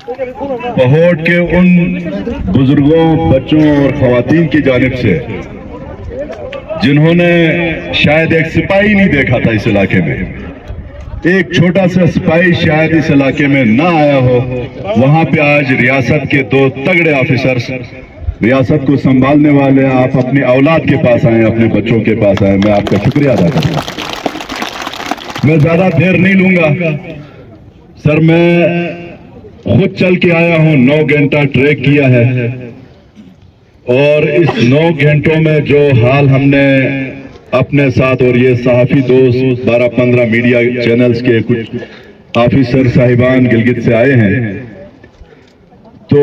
पहोट के उन बुजुर्गों, बच्चों और खवातीन की जानिब से जिन्होंने शायद एक सिपाही नहीं देखा था इस इलाके में, एक छोटा सा सिपाही शायद इस इलाके में ना आया हो, वहां पे आज रियासत के दो तगड़े ऑफिसर्स रियासत को संभालने वाले आप अपनी औलाद के पास आए, अपने बच्चों के पास आए। मैं आपका शुक्रिया अदा करता हूं। मैं ज्यादा देर नहीं लूंगा सर, मैं खुद चल के आया हूं, 9 घंटा ट्रैक किया है और इस 9 घंटों में जो हाल हमने अपने साथ और ये सहाफी दोस्त 12-15 मीडिया चैनल्स के कुछ ऑफिसर साहिबान गिलगित से आए हैं, तो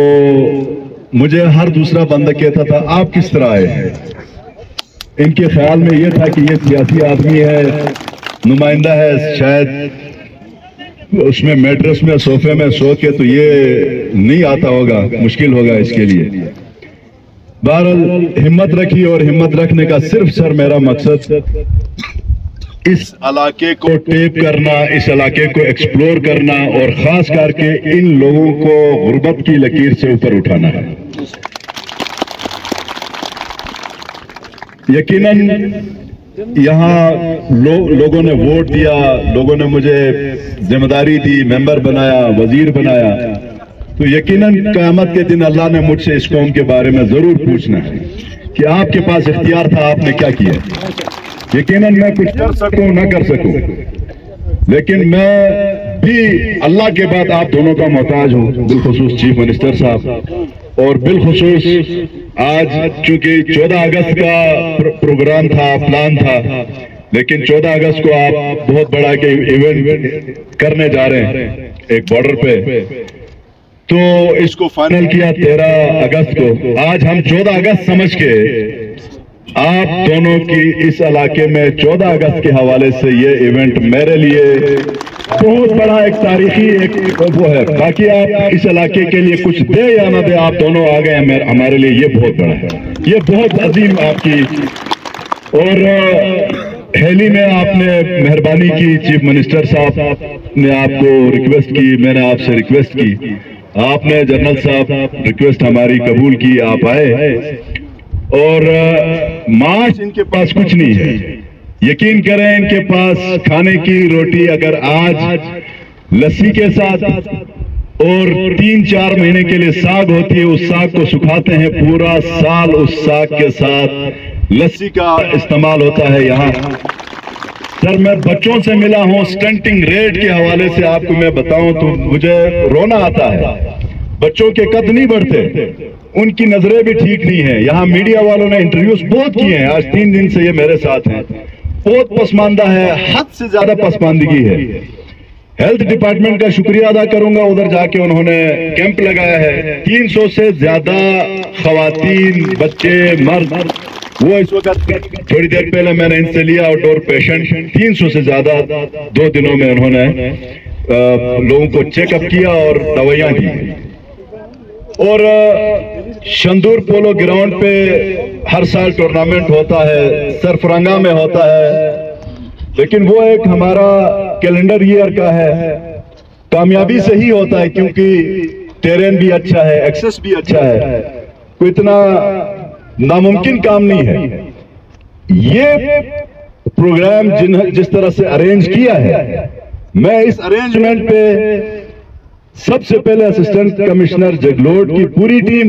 मुझे हर दूसरा बंदा कहता था आप किस तरह आए हैं। इनके ख्याल में ये था कि ये सियासी आदमी है, नुमाइंदा है, शायद उसमें मैट्रेस में सोफे में सो के तो ये नहीं आता होगा, मुश्किल होगा इसके लिए। बहरहाल हिम्मत रखी और हिम्मत रखने का सिर्फ सर मेरा मकसद इस इलाके को टेप करना, इस इलाके को एक्सप्लोर करना और खास करके इन लोगों को गुर्बत की लकीर से ऊपर उठाना है। यकीनन यहाँ लोगों ने वोट दिया, लोगों ने मुझे जिम्मेदारी दी, मेंबर बनाया, वजीर बनाया, तो यकीनन क़यामत के दिन अल्लाह ने मुझसे इस कौम के बारे में जरूर पूछना है कि आपके पास इख्तियार था, आपने क्या किया। यकीनन मैं कुछ कर सकूं ना कर सकूं, लेकिन मैं भी अल्लाह के बाद आप दोनों का मोहताज हूं, बिलखुसूस चीफ मिनिस्टर साहब। और बिलखुसूस आज चूंकि 14 अगस्त का प्रोग्राम था, प्लान था, लेकिन 14 अगस्त को आप बहुत बड़ा के इवेंट करने जा रहे हैं एक बॉर्डर पे, तो इसको फाइनल किया 13 अगस्त को। आज हम 14 अगस्त समझ के आप दोनों की इस इलाके में 14 अगस्त के हवाले से ये इवेंट मेरे लिए बहुत बड़ा एक तारीखी एक वो है। बाकी आप इस इलाके के लिए कुछ दे या ना दे, आप दोनों आ गए हमारे लिए, ये बहुत बड़ा है, ये बहुत अजीम आपकी। और हेली में आपने मेहरबानी की, चीफ मिनिस्टर साहब ने आपको रिक्वेस्ट की, मैंने आपसे रिक्वेस्ट की, आपने जनरल साहब रिक्वेस्ट हमारी कबूल की, आप आए। और मार्च इनके पास कुछ नहीं है, यकीन करें इनके पास खाने की रोटी अगर आज लस्सी के साथ और 3-4 महीने के लिए साग होती है, उस साग को सुखाते हैं, पूरा साल उस साग के साथ लस्सी का इस्तेमाल होता है यहाँ। सर मैं बच्चों से मिला हूँ, स्टंटिंग रेट के हवाले से आपको मैं बताऊं तो मुझे रोना आता है। बच्चों के कद नहीं बढ़ते, उनकी नजरें भी ठीक नहीं है। यहाँ मीडिया वालों ने इंटरव्यूज बहुत किए हैं, आज 3 दिन से ये मेरे साथ हैं, बहुत पसमानदा है, हद से ज्यादा पसमानदगी है। हेल्थ डिपार्टमेंट का शुक्रिया अदा करूंगा, उधर जाके उन्होंने कैंप लगाया है, 300 से ज्यादा खवातीन, बच्चे, मर्द, वो इस वक्त थोड़ी देर पहले मैंने इनसे लिया आउटडोर पेशेंट, 300 से ज्यादा 2 दिनों में उन्होंने लोगों को चेकअप किया और दवाइयां दी। और शंदूर पोलो ग्राउंड पे हर साल टूर्नामेंट होता है, सरफरंगा में होता है, लेकिन वो एक हमारा कैलेंडर ईयर का है, कामयाबी से ही होता है क्योंकि टेरेन भी अच्छा है, एक्सेस भी अच्छा है, कोई इतना नामुमकिन काम नहीं है। ये प्रोग्राम जिस तरह से अरेंज किया है, मैं इस अरेंजमेंट पे सबसे पहले असिस्टेंट कमिश्नर जगलोट की पूरी टीम,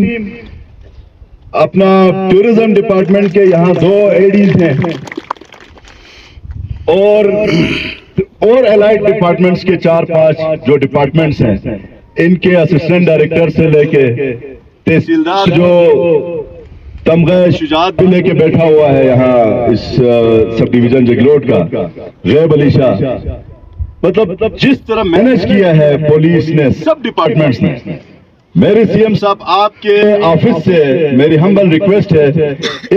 अपना टूरिज्म डिपार्टमेंट के यहाँ 2 एडीज हैं और एलाइड डिपार्टमेंट्स के 4-5 जो डिपार्टमेंट्स हैं, इनके असिस्टेंट डायरेक्टर से लेके तहसीलदार जो तमगा शुजात भी लेके बैठा हुआ है यहाँ इस सब डिवीजन जगलोट का, गैब अली शाह, मतलब जिस तरह मैनेज किया है पुलिस ने, सब डिपार्टमेंट्स ने। मेरे सीएम साहब आपके ऑफिस से मेरी हम्बल रिक्वेस्ट है,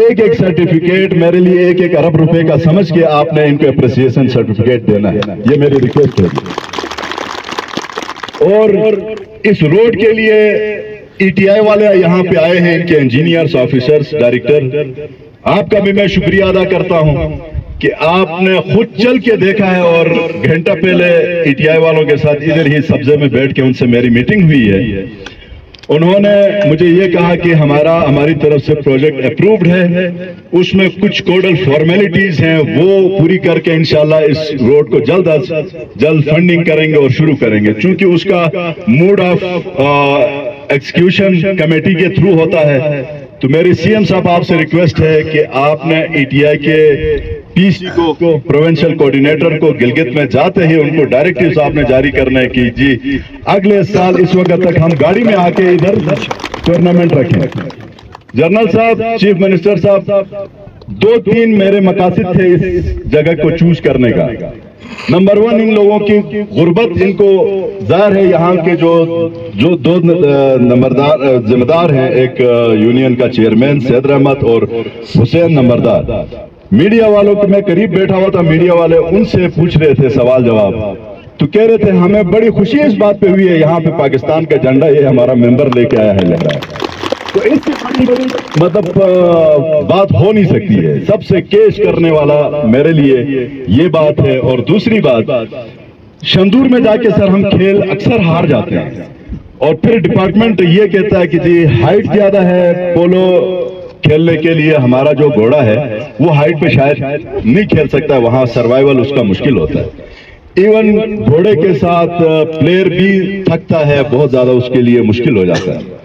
एक सर्टिफिकेट मेरे लिए 1 अरब रुपए का समझ के आपने इनको अप्रिसिएशन सर्टिफिकेट देना है, ये मेरी रिक्वेस्ट है। और इस रोड के लिए ईटीआई वाले यहाँ पे आए हैं, इनके इंजीनियर्स, ऑफिसर्स, डायरेक्टर, आपका भी मैं शुक्रिया अदा करता हूँ। کہ آپ نے خود چل کے دیکھا ہے اور گھنٹہ پہلے ETI والوں کے ساتھ ادھر ہی سبزے میں بیٹھ کے ان سے میری میٹنگ ہوئی ہے. انہوں نے مجھے یہ کہا کہ ہماری طرف سے پروجیکٹ اپرووڈ ہے, اس میں کچھ کوڈل فارمیلٹیز ہیں وہ پوری کر کے انشاءاللہ اس روڈ کو جلد از جلد فنڈنگ کریں گے اور شروع کریں گے, چونکہ اس کا موڈ آف ایکسیکیوشن کمیٹی کے تھرو ہوتا ہے. تو میری CM صاحب آپ سے ریکویسٹ ہے کہ آپ نے ETI کے PC کو پروونشل کوارڈینیٹر کو گلگت میں جاتے ہی ان کو ڈائریکٹیوز آپ نے جاری کرنے کی جی اگلے سال اس وقت تک ہم گاڑی میں آ کے ادھر ٹورنامنٹ رکھیں. جنرل صاحب, چیف منسٹر صاحب, 2-3 میرے مقاصد تھے اس جگہ کو چوز کرنے کا. نمبر 1, ان لوگوں کی غربت ان کو ظاہر ہے, یہاں کے جو 2 ذمہ دار ہیں, ایک یونین کا چیئرمین سید احمد اور حسین نمبردار. میڈیا والوں کے میں قریب بیٹھا ہوا تھا, میڈیا والے ان سے پوچھ رہے تھے سوال جواب, تو کہہ رہے تھے ہمیں بڑی خوشی اس بات پہ ہوئی ہے, یہاں پہ پاکستان کا جھنڈا یہ ہمارا ممبر لے کے آیا ہے لگ رہا ہے. تو اس سے بڑی مطلب بات ہو نہیں سکتی ہے. سب سے کیش کرنے والا میرے لیے یہ بات ہے. اور دوسری بات, شندور میں جا کے سر ہم کھیل اکثر ہار جاتے ہیں اور پھر ڈپارٹمنٹ یہ کہتا ہے کہ جی ہائٹ زیادہ ہے, پولو کھیلنے کے لیے ہمارا جو گھوڑا ہے وہ ہائٹ پہ شاید نہیں کھیل سکتا, وہاں سروائیول اس کا مشکل ہوتا ہے. ایون گھوڑے کے ساتھ پلیئر بھی تھکتا ہے, بہت زیادہ اس کے لیے مشکل ہو جاتا ہے.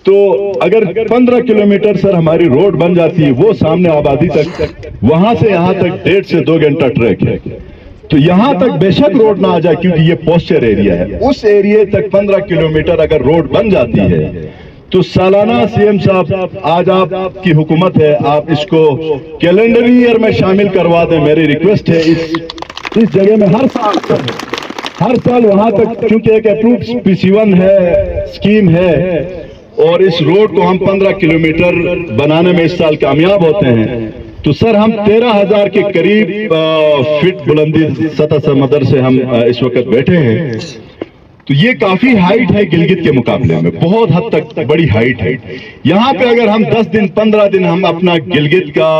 تو اگر 15 کلومیٹر سر ہماری روڈ بن جاتی ہے, وہ سامنے آبادی تک, وہاں سے یہاں تک 1.5 سے 2 گھنٹہ ٹریک ہے, تو یہاں تک بے شک روڈ نہ آ جائے کیونکہ یہ پوسچر ایریا ہے. اس ایریے تک 15 کلومیٹر اگر روڈ بن جاتی ہے تو سالانہ CM صاحب آج آپ کی حکومت ہے, آپ اس کو کیلنڈر ایئر میں شامل کروا دیں. میری ریکویسٹ ہے اس جگہ میں ہر سال وہاں تک, چونکہ ایک اپرووڈ PC1 ہے, اسکیم ہے, اور اس روڈ کو ہم 15 کلومیٹر بنانے میں اس سال کامیاب ہوتے ہیں, تو سر ہم 13,000 کے قریب فٹ بلندی سطح سمندر سے ہم اس وقت بیٹھے ہیں. تو یہ کافی ہائٹ ہے گلگت کے مقابلے میں, بہت حد تک بڑی ہائٹ ہے. یہاں پہ اگر ہم 10 دن 15 دن ہم اپنا گلگت کا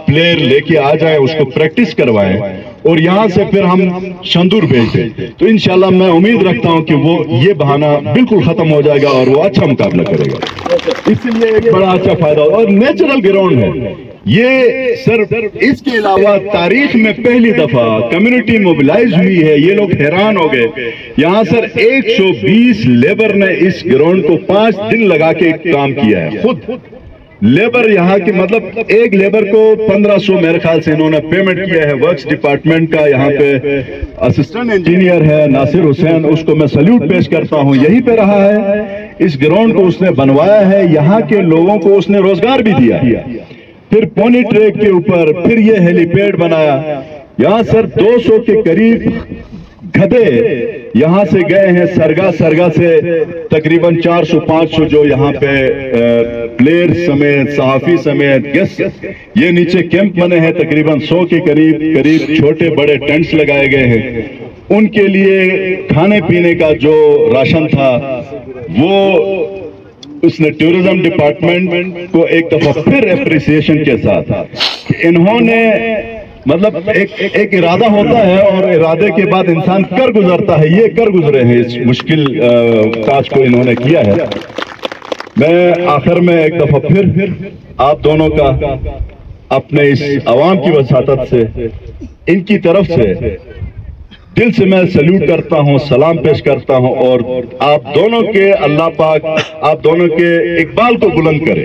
پلیئر لے کے آ جائیں, اس کو پریکٹس کروائیں اور یہاں سے پھر ہم شندور بھیج دیں, تو انشاءاللہ میں امید رکھتا ہوں کہ وہ یہ بہانہ بالکل ختم ہو جائے گا اور وہ اچھا مقابلہ کرے گا. اس لیے ایک بڑا اچھا فائدہ اور نیچرل گراؤنڈ ہے یہ سر. اس کے علاوہ تاریخ میں پہلی دفعہ کمیونٹی موبلائز ہوئی ہے. یہ لوگ حیران ہو گئے, یہاں سر 120 لیبر نے اس گراؤنڈ کو 5 دن لگا کے کام کیا ہے. خود لیبر یہاں کی, مطلب ایک لیبر کو 1500 میرے خیال سے انہوں نے پیمنٹ کیا ہے. ورکس ڈپارٹمنٹ کا یہاں پہ اسسٹنٹ انجینئر ہے ناصر حسین, اس کو میں سلیوٹ پیش کرتا ہوں. یہیں پہ رہا ہے, اس گراؤنڈ کو اس نے بنوایا ہے, یہاں کے لوگوں کو اس نے روزگار بھی دیا. پھر پونی ٹریک کے اوپر پھر یہ ہیلی پیڈ بنایا. یہاں سر 200 کے قریب گدھے یہاں سے گئے ہیں, سرگا سے تقریباً 400-500 جو یہاں پہ پلیئر سمیت صحافی سمیت گیسٹ, یہ نیچے کیمپ بنے ہیں تقریباً 100 کے قریب چھوٹے بڑے ٹینٹس لگائے گئے ہیں. ان کے لیے کھانے پینے کا جو راشن تھا وہ اس نے ٹورزم ڈپارٹمنٹ کو ایک دفعہ پھر اپریسیشن کے ساتھ, انہوں نے مطلب ایک ارادہ ہوتا ہے اور ارادے کے بعد انسان کر گزرتا ہے, یہ کر گزرے ہیں, اس مشکل کاج کو انہوں نے کیا ہے. میں آخر میں ایک دفعہ پھر آپ دونوں کا اپنے اس عوام کی وساطت سے, ان کی طرف سے دل سے میں سلیوٹ کرتا ہوں, سلام پیش کرتا ہوں, اور آپ دونوں کے اللہ پاک آپ دونوں کے اقبال کو بلند کرے.